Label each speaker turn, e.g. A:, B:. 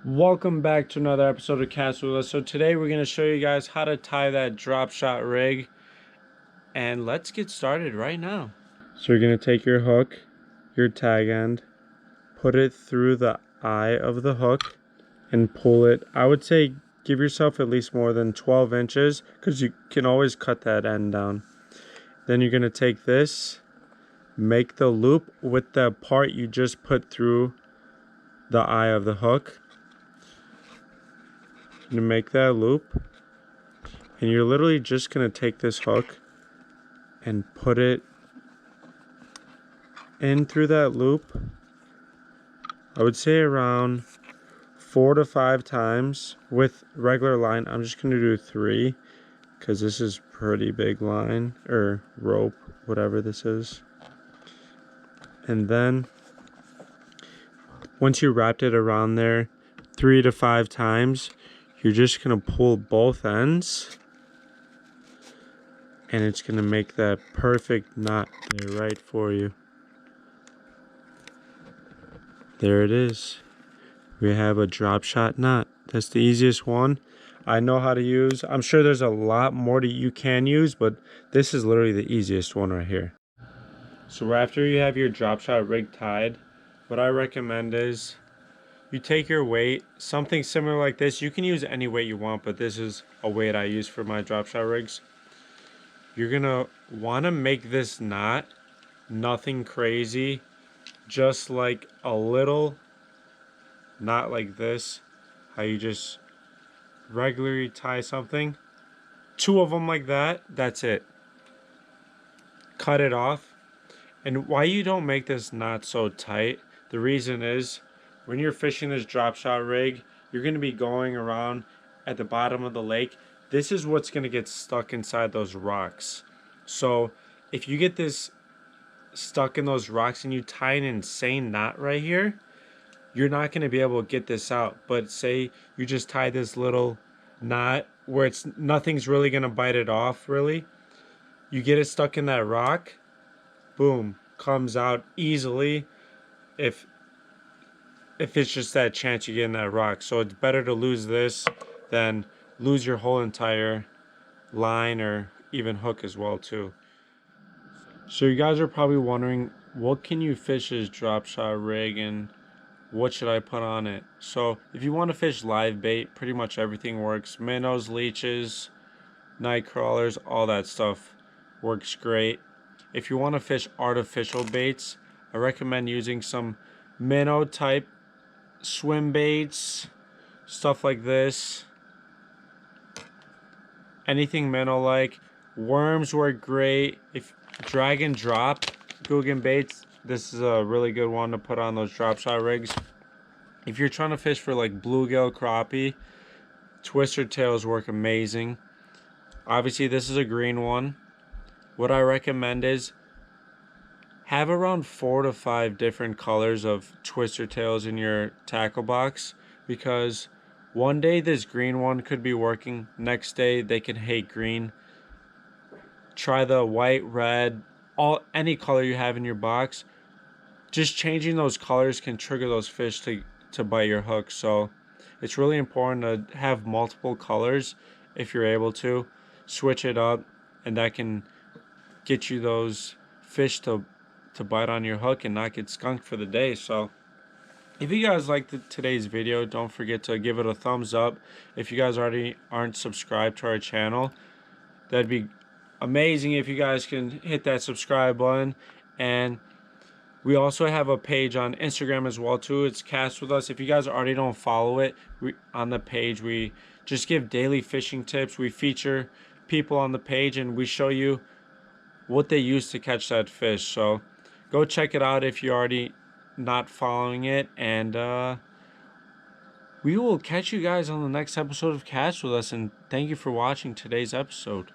A: Welcome back to another episode of Cast With Us. So today we're going to show you guys how to tie that drop shot rig, and let's get started right now. So you're going to take your hook, your tag end, put it through the eye of the hook and pull it. I would say give yourself at least more than 12 inches because you can always cut that end down. Then you're going to take this, make the loop with the part you just put through the eye of the hook. To make that loop, and you're literally just going to take this hook and put it in through that loop. I would say around 4 to 5 times with regular line. I'm just going to do 3 because this is pretty big line or rope, whatever this is. And then once you wrapped it around there 3 to 5 times, you're just going to pull both ends, and it's going to make that perfect knot there right for you. There it is. We have a drop shot knot. That's the easiest one I know how to use. I'm sure there's a lot more that you can use, but this is literally the easiest one right here. So after you have your drop shot rig tied, what I recommend is you take your weight, something similar like this. You can use any weight you want, but this is a weight I use for my drop shot rigs. You're gonna wanna make this knot nothing crazy, just like a little knot like this, how you just regularly tie something. 2 of them like that, that's it. Cut it off. And why you don't make this knot so tight, the reason is, when you're fishing this drop shot rig, you're going to be going around at the bottom of the lake. This is what's going to get stuck inside those rocks. So if you get this stuck in those rocks and you tie an insane knot right here, you're not going to be able to get this out. But say you just tie this little knot where it's nothing's really going to bite it off, really. You get it stuck in that rock, boom, comes out easily if it's just that chance you get in that rock. So it's better to lose this than lose your whole entire line or even hook as well too. So you guys are probably wondering, what can you fish this drop shot rig and what should I put on it? So if you want to fish live bait, pretty much everything works. Minnows, leeches, night crawlers, all that stuff works great. If you want to fish artificial baits, I recommend using some minnow type swim baits, stuff like this. Anything minnow like. Worms work great. If drag and drop googan baits, this is a really good one to put on those drop shot rigs. If you're trying to fish for like bluegill, crappie, twister tails work amazing. Obviously this is a green one. What I recommend is have around 4 to 5 different colors of twister tails in your tackle box, because one day this green one could be working, next day they can hate green. Try the white, red, any color you have in your box. Just changing those colors can trigger those fish to bite your hook. So it's really important to have multiple colors if you're able to. Switch it up, and that can get you those fish to bite on your hook and not get skunked for the day. So if you guys liked today's video, don't forget to give it a thumbs up. If you guys already aren't subscribed to our channel, that'd be amazing if you guys can hit that subscribe button. And we also have a page on Instagram as well too. It's Cast With Us. If you guys already don't follow it, on the page we just give daily fishing tips. We feature people on the page and we show you what they use to catch that fish. So go check it out if you're already not following it. And we will catch you guys on the next episode of Cast With Us. And thank you for watching today's episode.